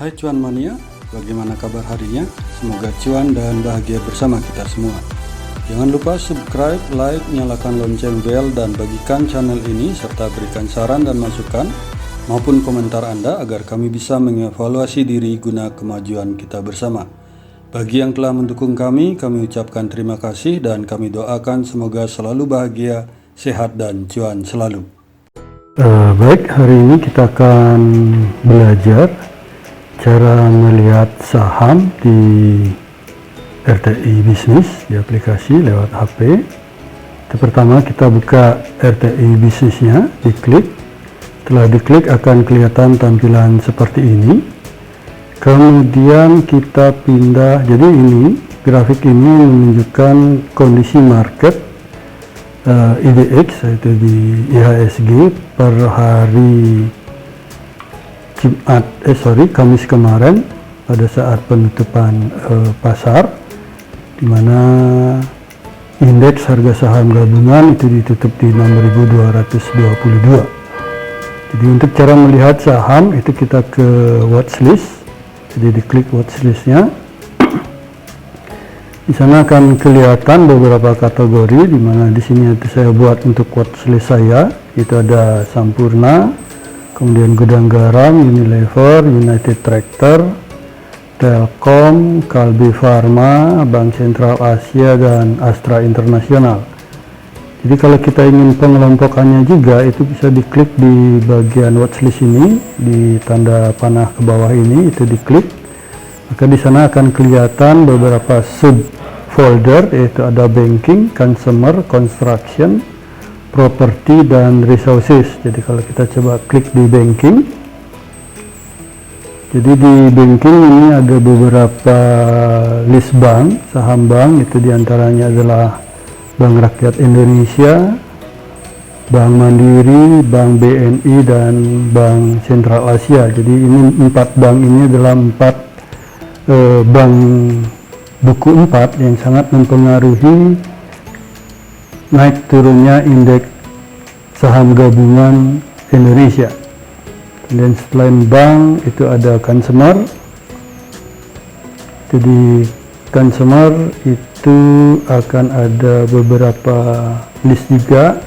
Hai cuan mania, bagaimana kabar harinya? Semoga cuan dan bahagia bersama kita semua. Jangan lupa subscribe, like, nyalakan lonceng bel, dan bagikan channel ini serta berikan saran dan masukan maupun komentar Anda agar kami bisa mengevaluasi diri guna kemajuan kita bersama. Bagi yang telah mendukung kami ucapkan terima kasih dan kami doakan semoga selalu bahagia, sehat, dan cuan selalu. Baik, hari ini kita akan belajar cara melihat saham di RTI Bisnis di aplikasi lewat HP. Pertama kita buka RTI Bisnisnya, diklik. Setelah diklik akan kelihatan tampilan seperti ini. Kemudian kita pindah, jadi ini grafik ini menunjukkan kondisi market IDX, yaitu di IHSG per hari Kamis kemarin pada saat penutupan pasar, di mana indeks harga saham gabungan itu ditutup di 6.222. Jadi untuk cara melihat saham itu kita ke watchlist, jadi diklik watchlistnya. Di sana akan kelihatan beberapa kategori, di mana di sini saya buat untuk watchlist saya, itu ada Sampurna, kemudian Gudang Garam, Unilever, United Tractor, Telkom, Kalbe Pharma, Bank Sentral Asia, dan Astra Internasional. Jadi kalau kita ingin pengelompokannya juga, itu bisa diklik di bagian watchlist ini, di tanda panah ke bawah ini, itu diklik. Maka di sana akan kelihatan beberapa subfolder, yaitu ada banking, consumer, construction, property, dan resources. Jadi kalau kita coba klik di banking, jadi di banking ini ada beberapa list bank, saham bank, itu diantaranya adalah Bank Rakyat Indonesia, Bank Mandiri, Bank BNI, dan Bank Sentral Asia. Jadi ini 4 bank ini adalah 4 bank buku 4 yang sangat mempengaruhi naik turunnya indeks saham gabungan Indonesia. Dan selain bank itu ada consumer. Jadi consumer itu akan ada beberapa list juga.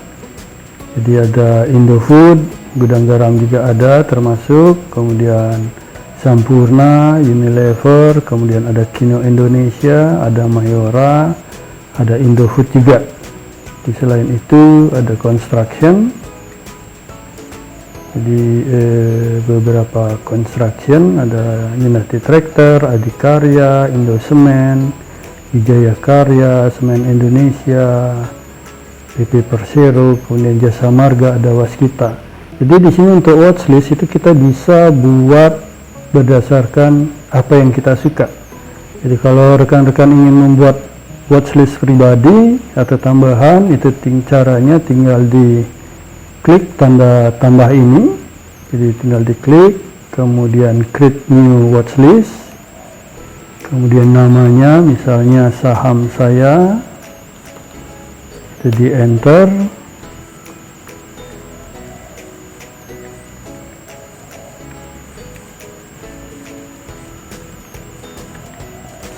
Jadi ada Indofood, Gudang Garam juga ada termasuk, kemudian Sampurna, Unilever, kemudian ada Kino Indonesia, ada Mayora, ada Indofood juga. Di selain itu ada construction, jadi beberapa construction, ada United Tractor, Adikarya, Indosemen, Wijaya Karya, Semen Indonesia, PP Persero, kemudian Jasa Marga, ada Waskita. Jadi di sini untuk watchlist itu kita bisa buat berdasarkan apa yang kita suka. Jadi kalau rekan-rekan ingin membuat watchlist pribadi atau tambahan, itu caranya tinggal di klik tanda tambah ini, jadi tinggal diklik, kemudian create new watchlist, kemudian namanya misalnya saham saya, itu di enter,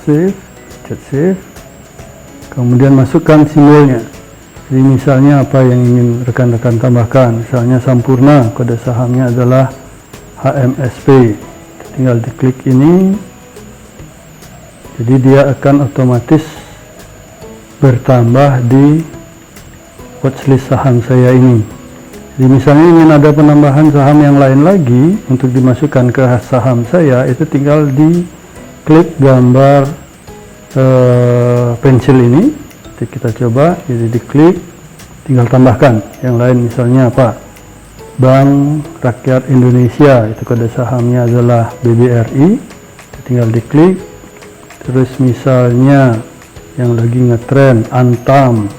save, chat save, kemudian masukkan simbolnya. Jadi misalnya apa yang ingin rekan-rekan tambahkan, misalnya Sampurna, kode sahamnya adalah HMSP, tinggal diklik ini, jadi dia akan otomatis bertambah di watchlist saham saya ini. Jadi misalnya ingin ada penambahan saham yang lain lagi untuk dimasukkan ke saham saya, itu tinggal diklik gambar pensil ini. Jadi kita coba, jadi diklik, tinggal tambahkan yang lain, misalnya apa, Bank Rakyat Indonesia, itu kode sahamnya adalah BBRI, tinggal diklik. Terus misalnya yang lagi ngetren Antam,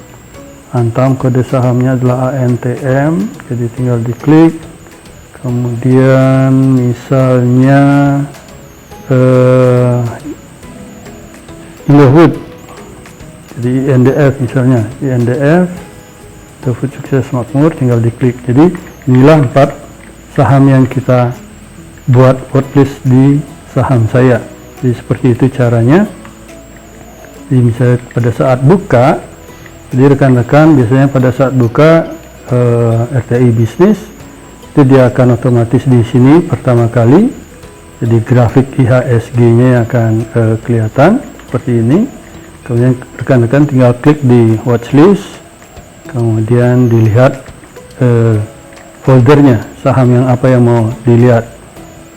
kode sahamnya adalah ANTM, jadi tinggal diklik. Kemudian misalnya Indofood, jadi INDF misalnya, INDF, Indofood Sukses Makmur, tinggal diklik. Jadi inilah 4 saham yang kita buat watchlist di saham saya. Jadi seperti itu caranya. Jadi misalnya pada saat buka, jadi rekan-rekan biasanya pada saat buka RTI Bisnis itu dia akan otomatis di sini pertama kali, jadi grafik IHSG-nya akan kelihatan seperti ini. Kemudian rekan-rekan tinggal klik di watchlist, kemudian dilihat foldernya, saham yang apa yang mau dilihat.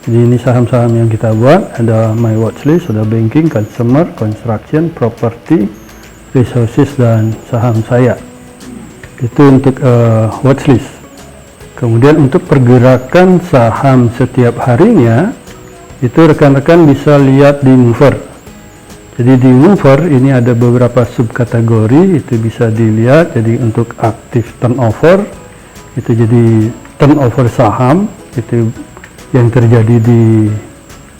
Jadi ini saham-saham yang kita buat, ada my watchlist, ada banking, consumer, construction, property, resources, dan saham saya. Itu untuk watchlist. Kemudian untuk pergerakan saham setiap harinya, itu rekan-rekan bisa lihat di mover. Jadi di mover ini ada beberapa subkategori, itu bisa dilihat. Jadi untuk aktif turnover, itu jadi turnover saham, itu yang terjadi di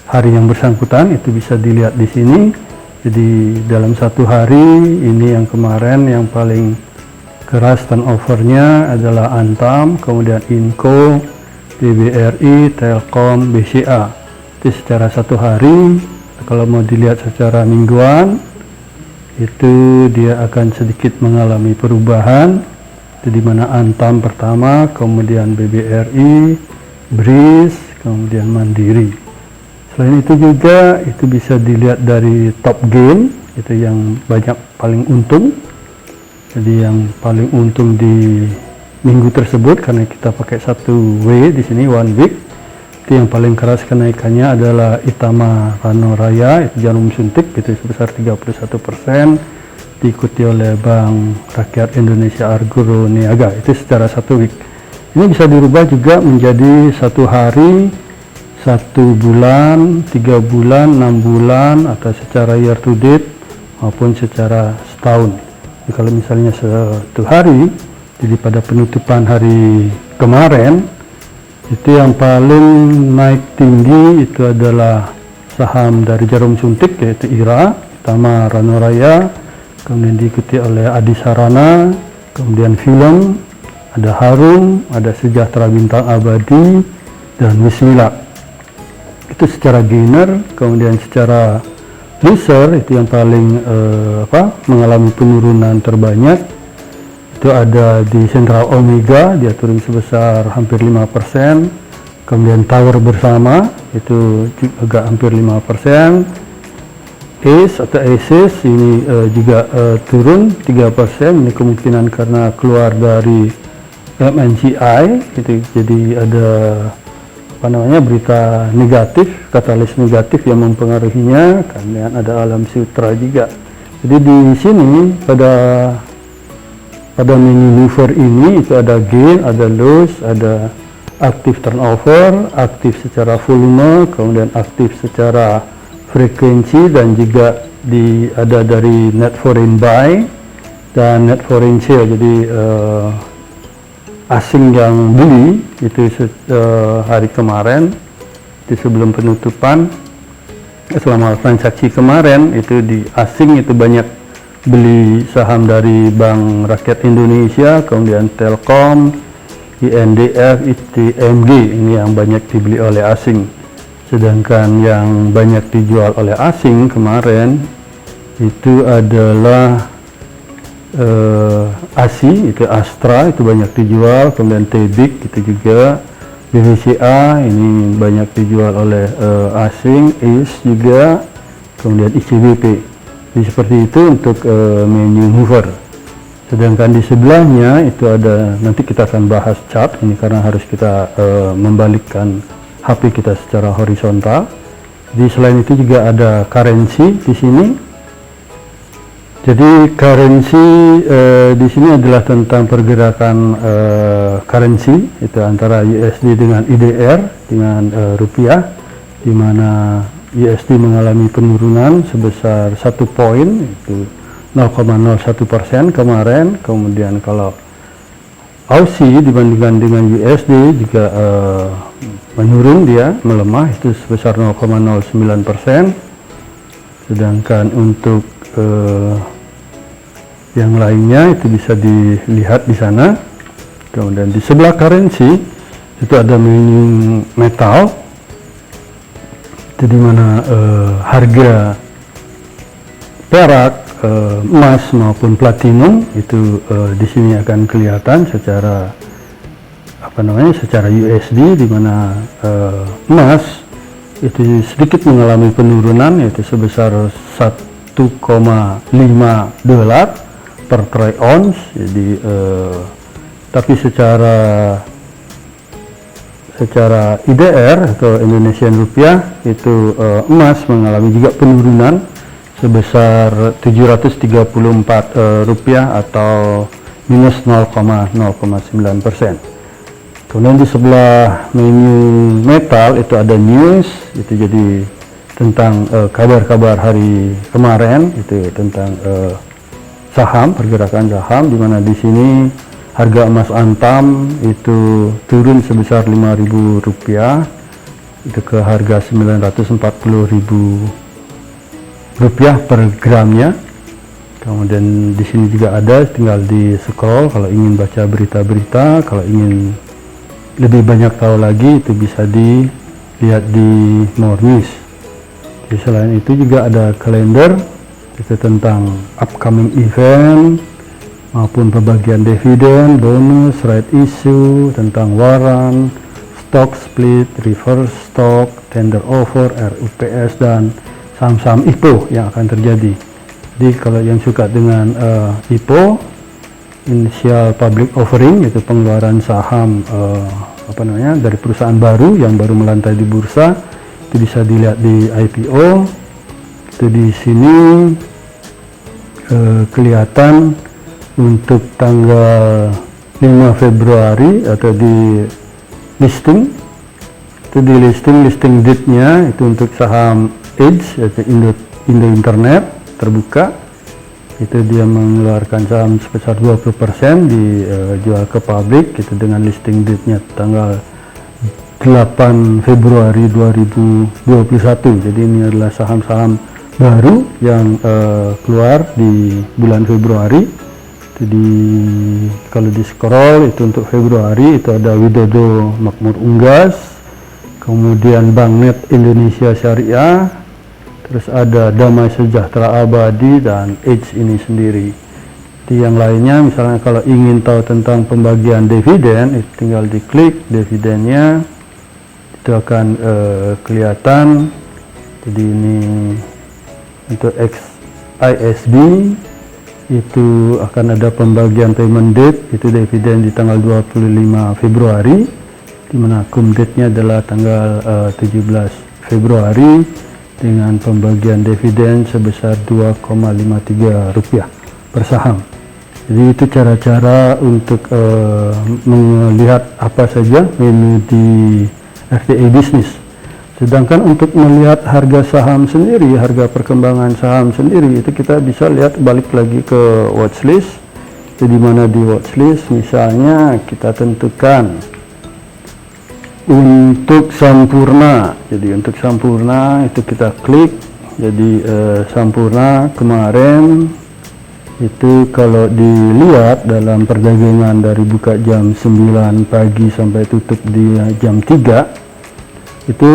hari yang bersangkutan, itu bisa dilihat di sini. Jadi dalam satu hari ini yang kemarin yang paling keras turnovernya adalah Antam, kemudian Inco, TBRI, Telkom, BCA. Itu secara satu hari. Kalau mau dilihat secara mingguan, itu dia akan sedikit mengalami perubahan. Itu di mana Antam pertama, kemudian BBRI, BRIS, kemudian Mandiri. Selain itu juga itu bisa dilihat dari top gain, itu yang banyak paling untung. Jadi yang paling untung di minggu tersebut, karena kita pakai 1W di sini, 1 week. Itu yang paling keras kenaikannya adalah Itama Rano Raya, itu jarum suntik, itu sebesar 31%, diikuti oleh Bank Rakyat Indonesia Argoro Niaga, itu secara 1 week. Ini bisa dirubah juga menjadi 1 hari, 1 bulan, 3 bulan, 6 bulan, atau secara year to date maupun secara setahun. Jadi kalau misalnya 1 hari, jadi pada penutupan hari kemarin, itu yang paling naik tinggi itu adalah saham dari jarum suntik, yaitu IRA, Itama Rano Raya, kemudian diikuti oleh Adi Sarana, kemudian film, ada Harum, ada Sejahtera Bintang Abadi, dan Wismila. Itu secara gainer. Kemudian secara loser, itu yang paling mengalami penurunan terbanyak, itu ada di Central Omega, dia turun sebesar hampir 5%. Kemudian Tower Bersama, itu juga hampir 5%. ACE atau ACES ini juga turun 3%. Ini kemungkinan karena keluar dari MNCI, gitu. Jadi ada berita negatif, katalis negatif yang mempengaruhinya. Kemudian ada Alam Sutra juga. Jadi di sini pada mini mover ini itu ada gain, ada loss, ada aktif turnover, aktif secara volume, kemudian aktif secara frekuensi, dan juga ada dari net foreign buy dan net foreign sale. Jadi asing yang beli itu hari kemarin, itu sebelum penutupan, selama transaksi kemarin itu di asing itu banyak beli saham dari Bank Rakyat Indonesia, kemudian Telkom, INDF, ITMG, ini yang banyak dibeli oleh asing. Sedangkan yang banyak dijual oleh asing kemarin itu adalah ASI, itu Astra, itu banyak dijual, kemudian Tebik itu juga, BBCA ini banyak dijual oleh asing, ACE juga, kemudian ICBP. Jadi seperti itu untuk menu mover. Sedangkan di sebelahnya itu ada, nanti kita akan bahas chart ini karena harus kita membalikkan HP kita secara horizontal. Jadi selain itu juga ada currency di sini. Jadi currency di sini adalah tentang pergerakan currency, itu antara USD dengan IDR dengan rupiah, di mana USD mengalami penurunan sebesar 1 poin, itu 0,01% kemarin. Kemudian kalau Aussie dibandingkan dengan USD juga menurun, dia melemah, itu sebesar 0,09%. Sedangkan untuk yang lainnya itu bisa dilihat di sana. Kemudian di sebelah currency itu ada menu metal, itu dimana harga perak, emas maupun platinum itu di sini akan kelihatan secara secara USD, di mana emas itu sedikit mengalami penurunan, yaitu sebesar 1,5 dolar per troy ounce. Jadi tapi secara IDR atau Indonesian rupiah itu emas mengalami juga penurunan sebesar 734 rupiah atau minus 0,09%. Kemudian di sebelah menu metal itu ada news, itu jadi tentang kabar-kabar hari kemarin, itu tentang saham, pergerakan saham, di mana di sini harga emas antam itu turun sebesar Rp5.000 itu ke harga Rp940.000 per gramnya. Kemudian di sini juga ada, tinggal di scroll kalau ingin baca berita-berita, kalau ingin lebih banyak tahu lagi itu bisa dilihat di More News. Jadi selain itu juga ada kalender, itu tentang upcoming event maupun pembagian dividen, bonus, right issue, tentang waran, stock split, reverse stock, tender offer, RUPS, dan saham-saham IPO yang akan terjadi. Jadi kalau yang suka dengan IPO, initial public offering, yaitu pengeluaran saham dari perusahaan baru yang baru melantai di bursa, itu bisa dilihat di IPO. Itu di sini kelihatan untuk tanggal 5 Februari atau di listing. Itu di listing date-nya itu untuk saham Edge, yaitu Indo Internet terbuka. Itu dia mengeluarkan saham sebesar 20% dijual ke publik, itu dengan listing date-nya tanggal 8 Februari 2021. Jadi ini adalah saham-saham baru yang keluar di bulan Februari. Jadi kalau di scroll itu untuk Februari itu ada Widodo Makmur Unggas, kemudian Banknet Indonesia Syariah, terus ada Damai Sejahtera Abadi, dan Edge ini sendiri. Di yang lainnya, misalnya kalau ingin tahu tentang pembagian dividen, itu tinggal diklik dividennya, itu akan kelihatan. Jadi ini untuk XISD itu akan ada pembagian payment date, itu dividen di tanggal 25 Februari, di mana cum date-nya adalah tanggal 17 Februari, dengan pembagian dividen sebesar Rp2,53 per saham. Jadi itu cara-cara untuk melihat apa saja menu di RTA Business. Sedangkan untuk melihat harga saham sendiri, harga perkembangan saham sendiri, itu kita bisa lihat balik lagi ke watchlist. Itu di mana di watchlist, misalnya kita tentukan untuk Sampurna. Jadi untuk Sampurna itu kita klik. Jadi Sampurna kemarin itu kalau dilihat dalam perdagangan dari buka jam 9 pagi sampai tutup di jam 3 itu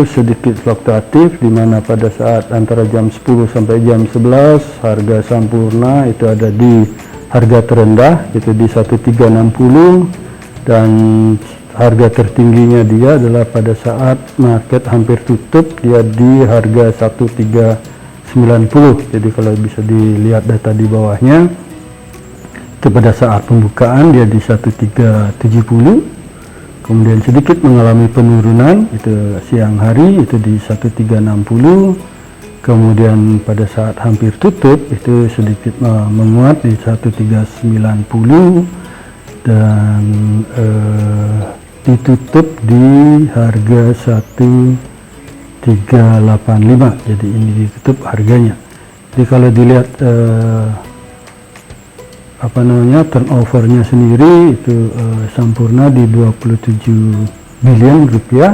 sedikit fluktuatif, di mana pada saat antara jam 10 sampai jam 11 harga Sampurna itu ada di harga terendah, itu di 1360, dan harga tertingginya dia adalah pada saat market hampir tutup, dia di harga 1390. Jadi kalau bisa dilihat data di bawahnya, itu pada saat pembukaan dia di 1370, kemudian sedikit mengalami penurunan, itu siang hari itu di 1360, kemudian pada saat hampir tutup itu sedikit menguat di 1390, dan ditutup di harga 1385. Jadi ini ditutup harganya. Jadi kalau dilihat turnovernya sendiri itu Sampurna di 27 bilion rupiah,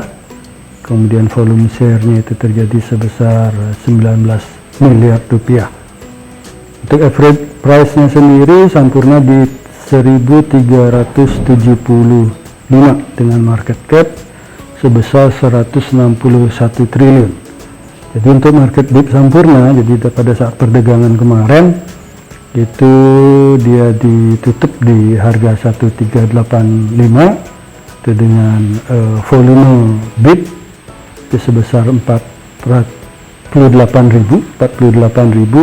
kemudian volume share-nya itu terjadi sebesar 19 miliar rupiah. Untuk average price-nya sendiri Sampurna di 1375 dengan market cap sebesar 161 triliun. Jadi untuk market dip sampurna, jadi pada saat perdagangan kemarin itu dia ditutup di harga 1385 itu dengan volume bid itu sebesar 48.000,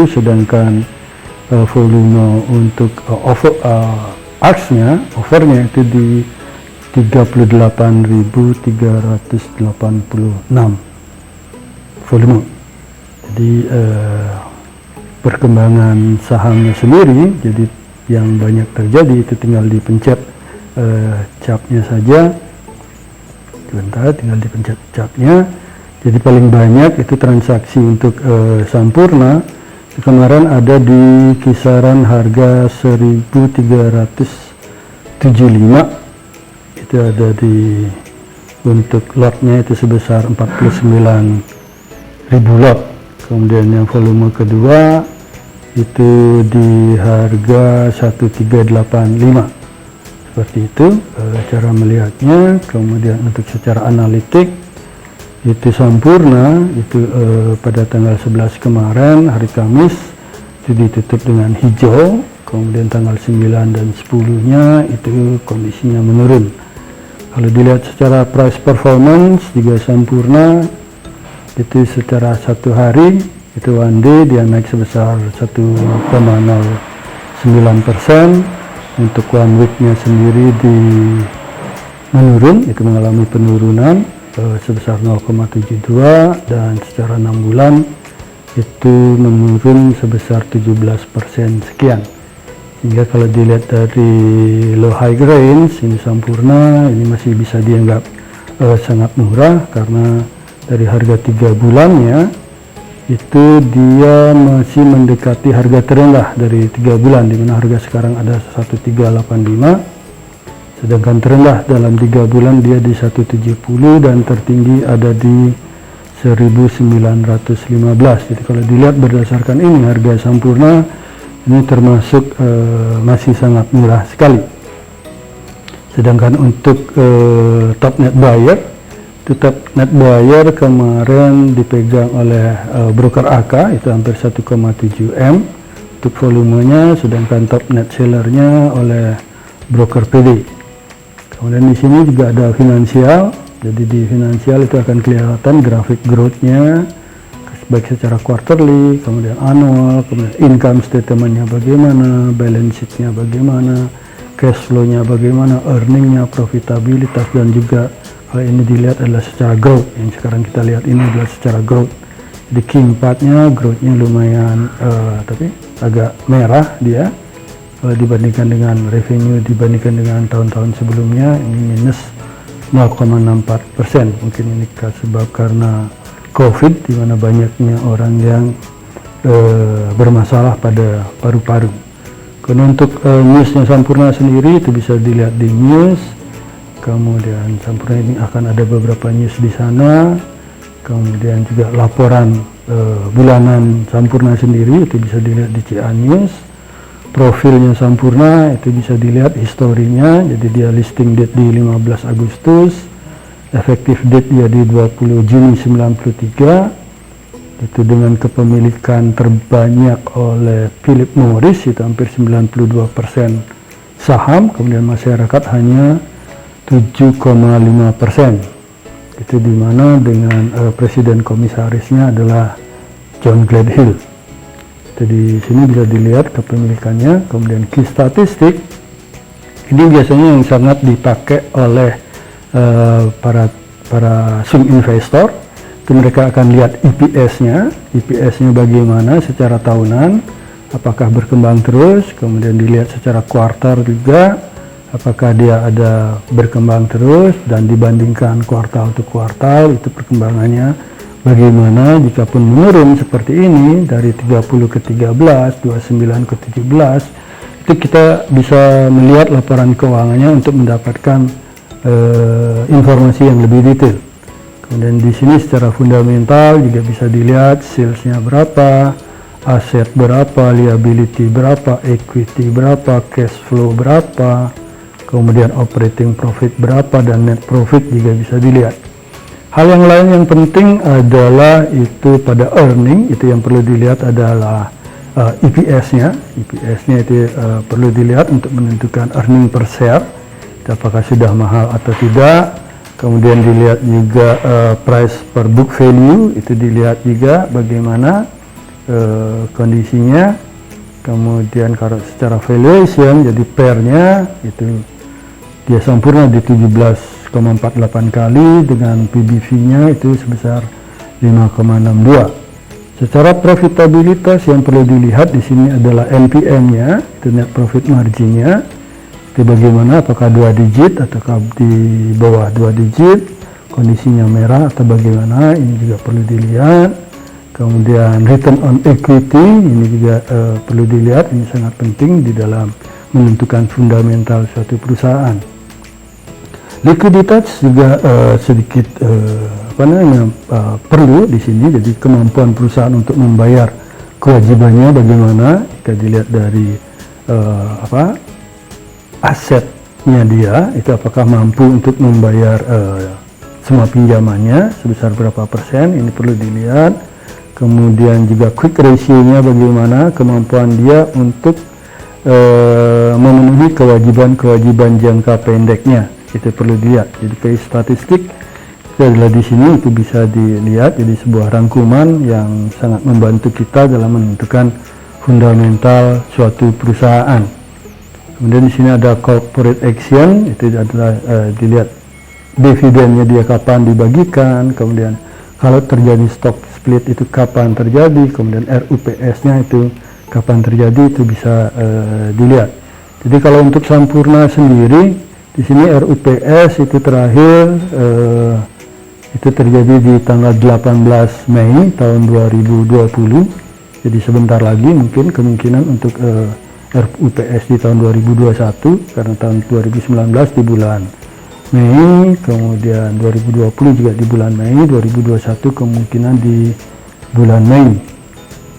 sedangkan volume untuk overnya itu di 38.386 volume. Jadi perkembangan sahamnya sendiri, jadi yang banyak terjadi itu tinggal dipencet capnya saja. Sebentar, tinggal dipencet capnya. Jadi paling banyak itu transaksi untuk Sampurna kemarin ada di kisaran harga 1375, itu ada di untuk lotnya itu sebesar 49.000 lot. Kemudian yang volume kedua itu di harga 1385, seperti itu cara melihatnya. Kemudian untuk secara analitik itu Sampurna itu pada tanggal 11 kemarin hari Kamis itu ditutup dengan hijau, kemudian tanggal 9 dan 10-nya itu kondisinya menurun. Kalau dilihat secara price performance juga Sampurna itu secara satu hari itu one day dia naik sebesar 1,09%. Untuk one week-nya sendiri menurun, itu mengalami penurunan sebesar 0,72, dan secara 6 bulan itu menurun sebesar 17% sekian. Sehingga kalau dilihat dari low high range ini Sampurna ini masih bisa dianggap sangat murah, karena dari harga 3 bulannya itu dia masih mendekati harga terendah dari 3 bulan, di mana harga sekarang ada 1385, sedangkan terendah dalam 3 bulan dia di 170 dan tertinggi ada di 1915. Jadi kalau dilihat berdasarkan ini harga Sampurna ini termasuk masih sangat murah sekali. Sedangkan untuk top net buyer, top net buyer kemarin dipegang oleh broker AK itu hampir 1,7 M untuk volumenya, sedangkan top net sellernya oleh broker PD. Kemudian di sini juga ada finansial, jadi di finansial itu akan kelihatan grafik growth-nya baik secara quarterly, kemudian annual, kemudian income statement-nya bagaimana, balance sheet-nya bagaimana, cash flow-nya bagaimana, earning-nya, profitabilitas, dan juga kalau ini dilihat adalah secara growth. Yang sekarang kita lihat ini adalah secara growth. Di Q4-nya growth-nya lumayan tapi agak merah dia kalau dibandingkan dengan revenue, dibandingkan dengan tahun-tahun sebelumnya ini minus 0,64%. Mungkin ini sebab karena COVID, di mana banyaknya orang yang bermasalah pada paru-paru. Kemudian untuk newsnya Sampurna sendiri itu bisa dilihat di news. Kemudian Sampurna ini akan ada beberapa news di sana. Kemudian juga laporan bulanan Sampurna sendiri itu bisa dilihat di CA News. Profilnya Sampurna itu bisa dilihat historinya. Jadi dia listing date di 15 Agustus, efektif date dia di 20 Juni 93. Itu dengan kepemilikan terbanyak oleh Philip Morris itu hampir 92% saham. Kemudian masyarakat hanya 7,5%. Itu dimana dengan presiden komisarisnya adalah John Gladhill. Jadi sini bisa dilihat kepemilikannya. Kemudian key statistik ini biasanya yang sangat dipakai oleh para swing investor. Itu mereka akan lihat EPS-nya bagaimana secara tahunan, apakah berkembang terus. Kemudian dilihat secara kuartal juga, apakah dia ada berkembang terus, dan dibandingkan kuartal ke kuartal itu perkembangannya bagaimana. Jika pun menurun seperti ini dari 30 ke 13, 29 ke 17, itu kita bisa melihat laporan keuangannya untuk mendapatkan informasi yang lebih detail. Kemudian di sini secara fundamental juga bisa dilihat salesnya berapa, aset berapa, liability berapa, equity berapa, cash flow berapa, kemudian operating profit berapa, dan net profit juga bisa dilihat. Hal yang lain yang penting adalah itu pada earning, itu yang perlu dilihat adalah EPS-nya. EPS-nya itu perlu dilihat untuk menentukan earning per share, apakah sudah mahal atau tidak. Kemudian dilihat juga price per book value, itu dilihat juga bagaimana kondisinya. Kemudian kalau secara valuation, jadi pair-nya itu dia sempurna di 17,48 kali dengan PBV-nya itu sebesar 5,62. Secara profitabilitas yang perlu dilihat di sini adalah NPM-nya, itu net profit margin-nya. Itu bagaimana, apakah 2 digit ataukah di bawah 2 digit, kondisinya merah atau bagaimana, ini juga perlu dilihat. Kemudian return on equity ini juga perlu dilihat, ini sangat penting di dalam menentukan fundamental suatu perusahaan. Likuiditas juga sedikit perlu di sini, jadi kemampuan perusahaan untuk membayar kewajibannya bagaimana. Jika dilihat dari asetnya dia, itu apakah mampu untuk membayar semua pinjamannya sebesar berapa persen, ini perlu dilihat. Kemudian juga quick ratio-nya bagaimana, kemampuan dia untuk memenuhi kewajiban-kewajiban jangka pendeknya, itu perlu dilihat. Jadi PI statistik itu adalah di sini, itu bisa dilihat jadi sebuah rangkuman yang sangat membantu kita dalam menentukan fundamental suatu perusahaan. Kemudian di sini ada corporate action, itu adalah dilihat dividennya dia kapan dibagikan, kemudian kalau terjadi stock split itu kapan terjadi, kemudian RUPS-nya itu kapan terjadi, itu bisa dilihat. Jadi kalau untuk Sampurna sendiri, di sini RUPS itu terakhir itu terjadi di tanggal 18 Mei tahun 2020. Jadi sebentar lagi mungkin kemungkinan untuk RUPS di tahun 2021, karena tahun 2019 di bulan Mei, kemudian 2020 juga di bulan Mei, 2021 kemungkinan di bulan Mei.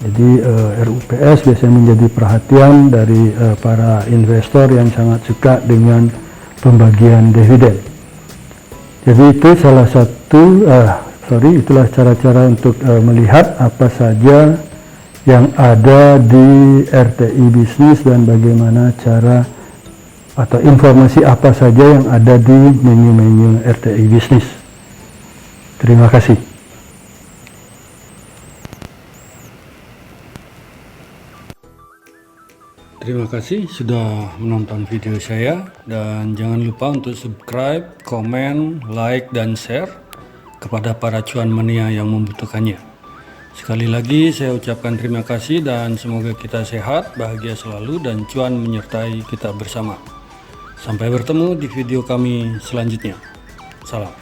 Jadi RUPS biasanya menjadi perhatian dari para investor yang sangat suka dengan pembagian dividen. Jadi itu salah satu, itulah cara-cara untuk melihat apa saja yang ada di RTI bisnis dan bagaimana cara atau informasi apa saja yang ada di menu-menu RTI bisnis. Terima kasih. Terima kasih sudah menonton video saya, dan jangan lupa untuk subscribe, komen, like, dan share kepada para cuan mania yang membutuhkannya. Sekali lagi saya ucapkan terima kasih dan semoga kita sehat, bahagia selalu, dan cuan menyertai kita bersama. Sampai bertemu di video kami selanjutnya. Salam.